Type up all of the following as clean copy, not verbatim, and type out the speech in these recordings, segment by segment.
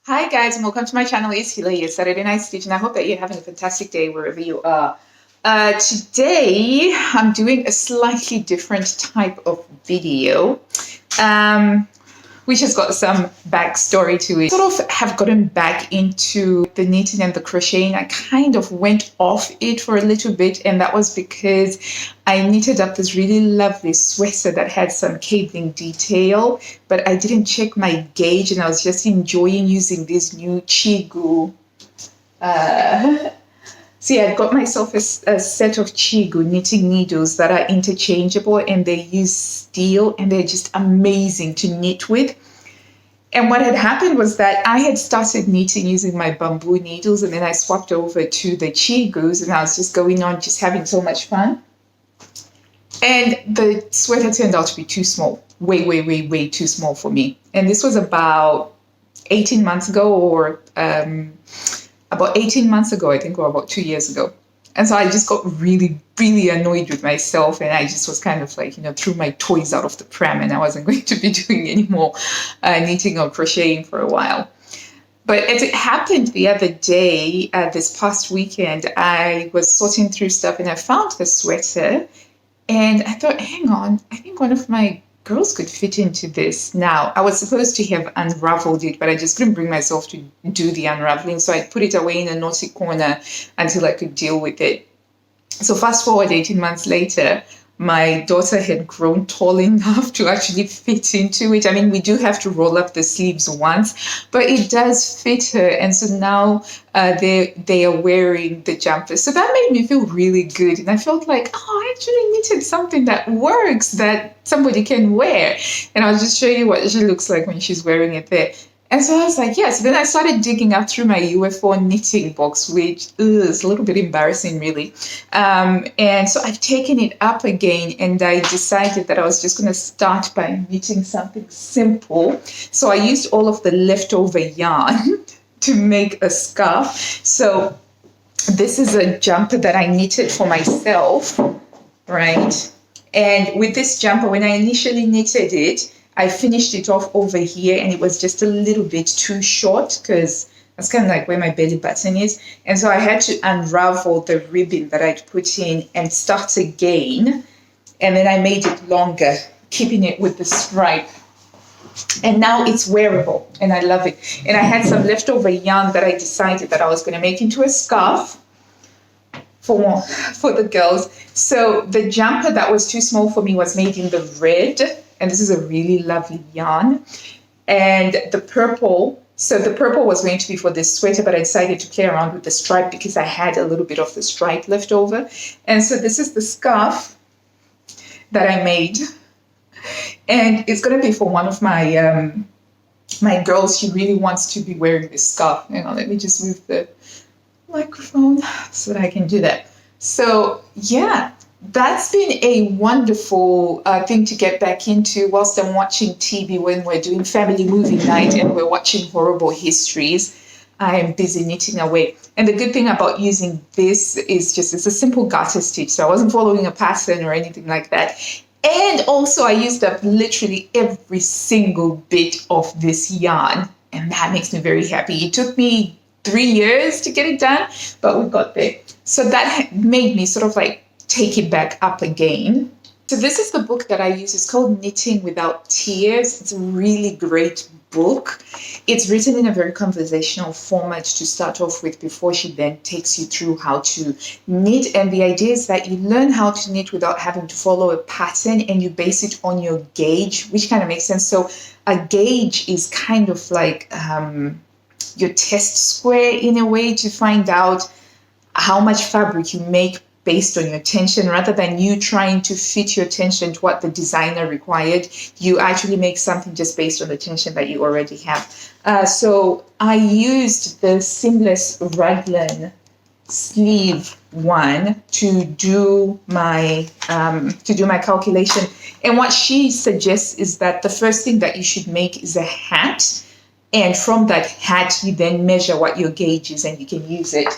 Hi guys, and welcome to my channel. It's Hilaria, Saturday Night Stitch, and I hope that you're having a fantastic day wherever you are. Today, I'm doing a slightly different type of video, um, which has got some backstory to it. Sort of have gotten back into the knitting and the crocheting. I kind of went off it for a little bit, and that was because I knitted up this really lovely sweater that had some cabling detail, but I didn't check my gauge, and I was just enjoying using this new Chigu. See, I got myself a set of Chigu knitting needles that are interchangeable, and they use steel, and they're just amazing to knit with. And what had happened was that I had started knitting using my bamboo needles, and then I swapped over to the Chigus, and I was just going on, just having so much fun. And the sweater turned out to be too small, way, way, way, way too small for me. And this was about 18 months ago, or about 18 months ago, I think, or about 2 years ago. And so I just got really, really annoyed with myself. And I just was kind of like, threw my toys out of the pram, and I wasn't going to be doing any more knitting or crocheting for a while. But as it happened the other day, this past weekend, I was sorting through stuff and I found the sweater. And I thought, hang on, I think one of my girls could fit into this. Now, I was supposed to have unraveled it, but I just couldn't bring myself to do the unraveling. So I put it away in a naughty corner until I could deal with it. So fast forward 18 months later, my daughter had grown tall enough to actually fit into it. I mean, we do have to roll up the sleeves once, but it does fit her. And so now they are wearing the jumper. So that made me feel really good. And I felt like, oh, I actually knitted something that works, that somebody can wear. And I'll just show you what she looks like when she's wearing it there. And so I was like, yes. Then I started digging up through my UFO knitting box, which is a little bit embarrassing, really. And so I've taken it up again, and I decided that I was just going to start by knitting something simple. So I used all of the leftover yarn to make a scarf. So this is a jumper that I knitted for myself, right? And with this jumper, when I initially knitted it, I finished it off over here, and it was just a little bit too short because that's kind of like where my belly button is. And so I had to unravel the ribbon that I'd put in and start again. And then I made it longer, keeping it with the stripe. And now it's wearable, and I love it. And I had some leftover yarn that I decided that I was going to make into a scarf for the girls. So the jumper that was too small for me was made in the red. And this is a really lovely yarn. And the purple, so the purple was going to be for this sweater, but I decided to play around with the stripe because I had a little bit of the stripe left over. And so this is the scarf that I made. And it's going to be for one of my my girls. She really wants to be wearing this scarf. Hang on, let me just move the microphone so that I can do that. So yeah, that's been a wonderful thing to get back into whilst I'm watching TV when we're doing family movie night and we're watching horrible histories. I am busy knitting away. And the good thing about using this is just it's a simple garter stitch. So I wasn't following a pattern or anything like that. And also I used up literally every single bit of this yarn. And that makes me very happy. It took me 3 years to get it done, but we got there. So that made me sort of like take it back up again. So this is the book that I use. It's called Knitting Without Tears. It's a really great book. It's written in a very conversational format to start off with before she then takes you through how to knit. And the idea is that you learn how to knit without having to follow a pattern, and you base it on your gauge, which kind of makes sense. So a gauge is kind of like your test square in a way to find out how much fabric you make based on your tension. Rather than you trying to fit your tension to what the designer required, you actually make something just based on the tension that you already have. So I used the seamless raglan sleeve one to do my calculation. And what she suggests is that the first thing that you should make is a hat. And from that hat, you then measure what your gauge is and you can use it.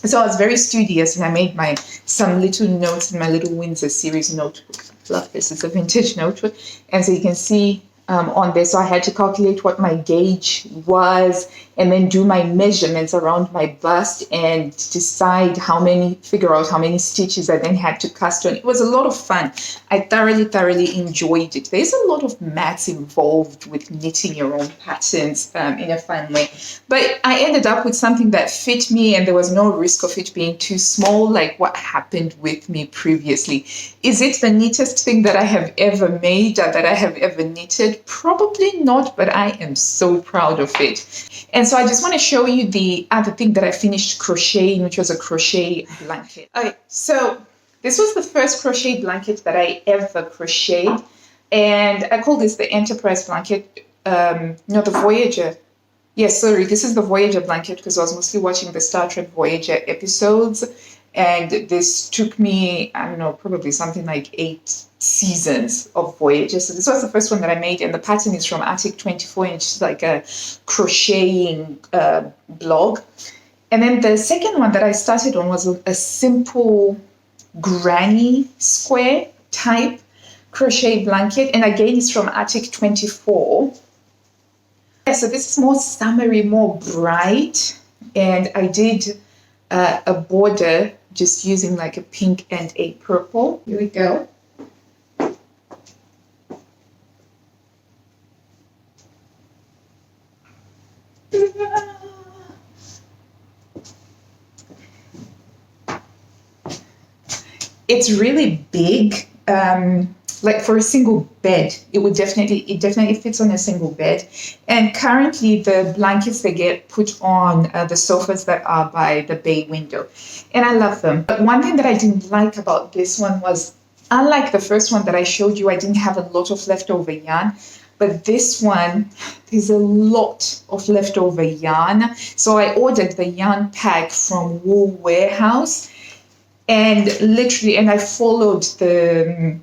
So I was very studious, and I made some little notes in my little Windsor series notebook. I love this. It's a vintage notebook. And so you can see on there. So I had to calculate what my gauge was and then do my measurements around my bust and figure out how many stitches I then had to cast on. It was a lot of fun. I thoroughly enjoyed it. There's a lot of maths involved with knitting your own patterns in a fun way. But I ended up with something that fit me and there was no risk of it being too small, like what happened with me previously. Is it the neatest thing that I have ever made or that I have ever knitted? Probably not, but I am so proud of it. And so I just want to show you the other thing that I finished crocheting, which was a crochet blanket. Okay, so this was the first crochet blanket that I ever crocheted. And I call this the Enterprise blanket, no, the Voyager. Yes, sorry, this is the Voyager blanket because I was mostly watching the Star Trek Voyager episodes. And this took me, I don't know, probably something like 8 seasons of Voyager. So this was the first one that I made. And the pattern is from Attic 24, and it's like a crocheting blog. And then the second one that I started on was a simple granny square type crochet blanket. And again, it's from Attic 24. Yeah, so this is more summery, more bright. And I did a border just using like a pink and a purple. Here we go. It's really big. Like for a single bed, it definitely fits on a single bed. And currently the blankets, they get put on the sofas that are by the bay window. And I love them. But one thing that I didn't like about this one was, unlike the first one that I showed you, I didn't have a lot of leftover yarn. But this one, there's a lot of leftover yarn. So I ordered the yarn pack from Wool Warehouse. And literally, and I followed the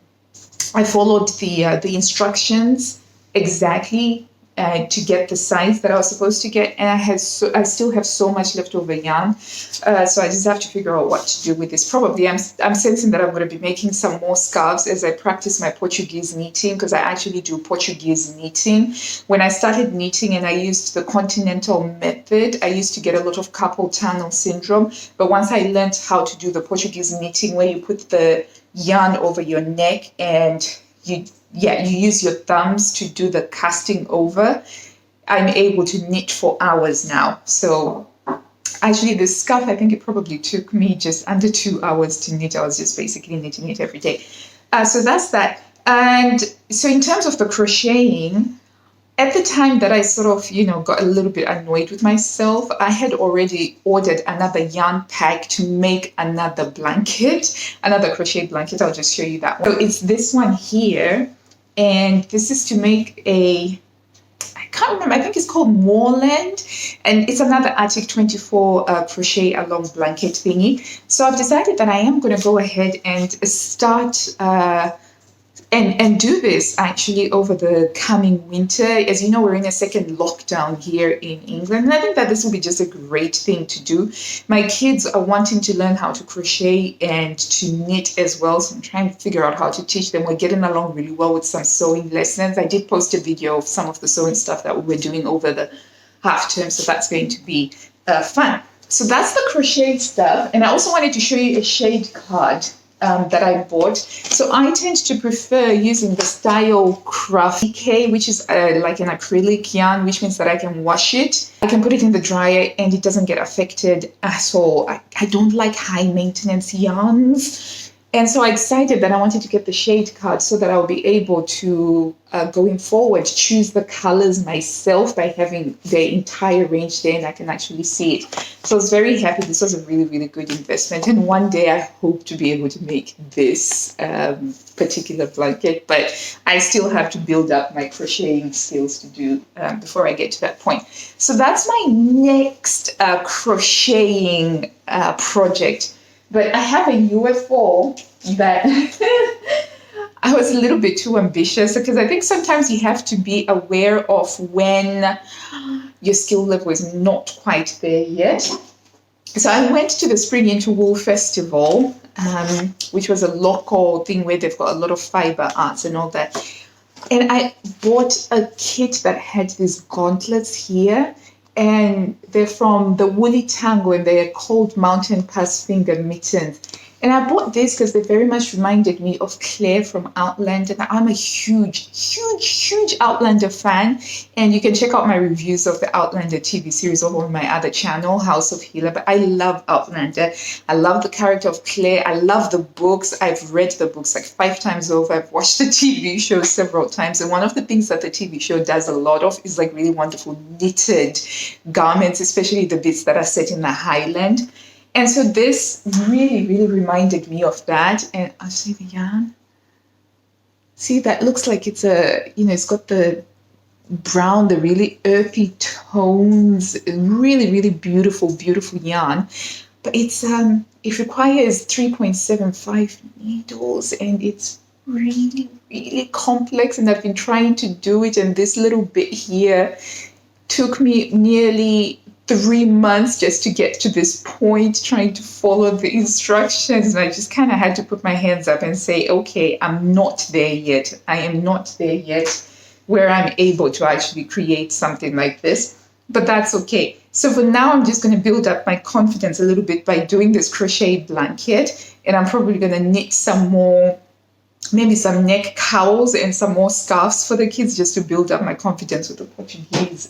instructions exactly to get the size that I was supposed to get, and I still have so much leftover yarn, so I just have to figure out what to do with this. Probably I'm sensing that I'm going to be making some more scarves as I practice my Portuguese knitting, because I actually do Portuguese knitting. When I started knitting and I used the continental method, I used to get a lot of carpal tunnel syndrome, but once I learned how to do the Portuguese knitting, where you put the yarn over your neck and you use your thumbs to do the casting over, I'm able to knit for hours now. So actually this scarf, I think it probably took me just under 2 hours to knit. I was just basically knitting it every day. So that's that. And so in terms of the crocheting, at the time that I sort of, got a little bit annoyed with myself, I had already ordered another yarn pack to make another blanket, another crochet blanket. I'll just show you that one. So it's this one here. And this is to make I can't remember, I think it's called Moorland. And it's another Attic 24 crochet along blanket thingy. So I've decided that I am going to go ahead and start and do this actually over the coming winter. As you know, we're in a second lockdown here in England, and I think that this will be just a great thing to do. My kids are wanting to learn how to crochet and to knit as well, so I'm trying to figure out how to teach them. We're getting along really well with some sewing lessons. I did post a video of some of the sewing stuff that we were doing over the half term, so that's going to be fun. So that's the crochet stuff, and I also wanted to show you a shade card that I bought. So I tend to prefer using the Style Craft DK, which is like an acrylic yarn, which means that I can wash it. I can put it in the dryer and it doesn't get affected at all. I don't like high maintenance yarns. And so I decided that I wanted to get the shade card so that I'll be able to, going forward, choose the colors myself by having the entire range there and I can actually see it. So I was very happy. This was a really, really good investment. And one day I hope to be able to make this particular blanket, but I still have to build up my crocheting skills to do before I get to that point. So that's my next crocheting project. But I have a UFO that I was a little bit too ambitious, because I think sometimes you have to be aware of when your skill level is not quite there yet. So I went to the Spring Into Wool Festival, which was a local thing where they've got a lot of fiber arts and all that. And I bought a kit that had these gauntlets here, and they're from the Woolly Tango, and they're called Mountain Pass Finger Mittens. And I bought this because they very much reminded me of Claire from Outlander. And I'm a huge Outlander fan. And you can check out my reviews of the Outlander TV series over on my other channel, House of Healer. But I love Outlander. I love the character of Claire. I love the books. I've read the books like 5 times over. I've watched the TV show several times. And one of the things that the TV show does a lot of is like really wonderful knitted garments, especially the bits that are set in the Highland. And so this really reminded me of that. And I'll see the yarn. See, that looks like it's it's got the brown, the really earthy tones, really beautiful yarn. But it requires 3.75 needles, and it's really complex. And I've been trying to do it, and this little bit here took me nearly 3 months just to get to this point, trying to follow the instructions. And I just kind of had to put my hands up and say, okay, I'm not there yet. I am not there yet where I'm able to actually create something like this. But that's okay. So for now, I'm just going to build up my confidence a little bit by doing this crochet blanket. And I'm probably going to knit some more, maybe some neck cowls and some more scarves for the kids, just to build up my confidence with the Portuguese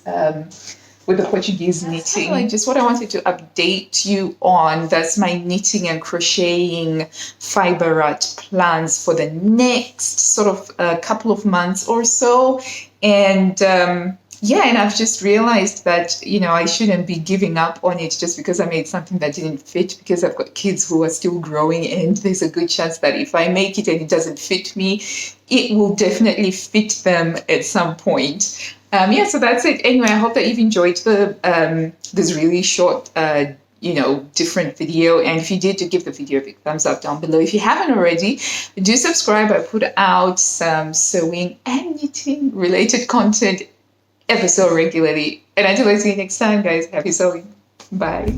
knitting. Like just what I wanted to update you on. That's my knitting and crocheting fiber art plans for the next sort of a couple of months or so. And and I've just realized that, I shouldn't be giving up on it just because I made something that didn't fit, because I've got kids who are still growing, and there's a good chance that if I make it and it doesn't fit me, it will definitely fit them at some point. So that's it. Anyway, I hope that you've enjoyed this really short, different video. And if you did, to give the video a big thumbs up down below. If you haven't already, do subscribe. I put out some sewing and knitting related content ever so regularly. And until I see you next time, guys, happy sewing. Bye.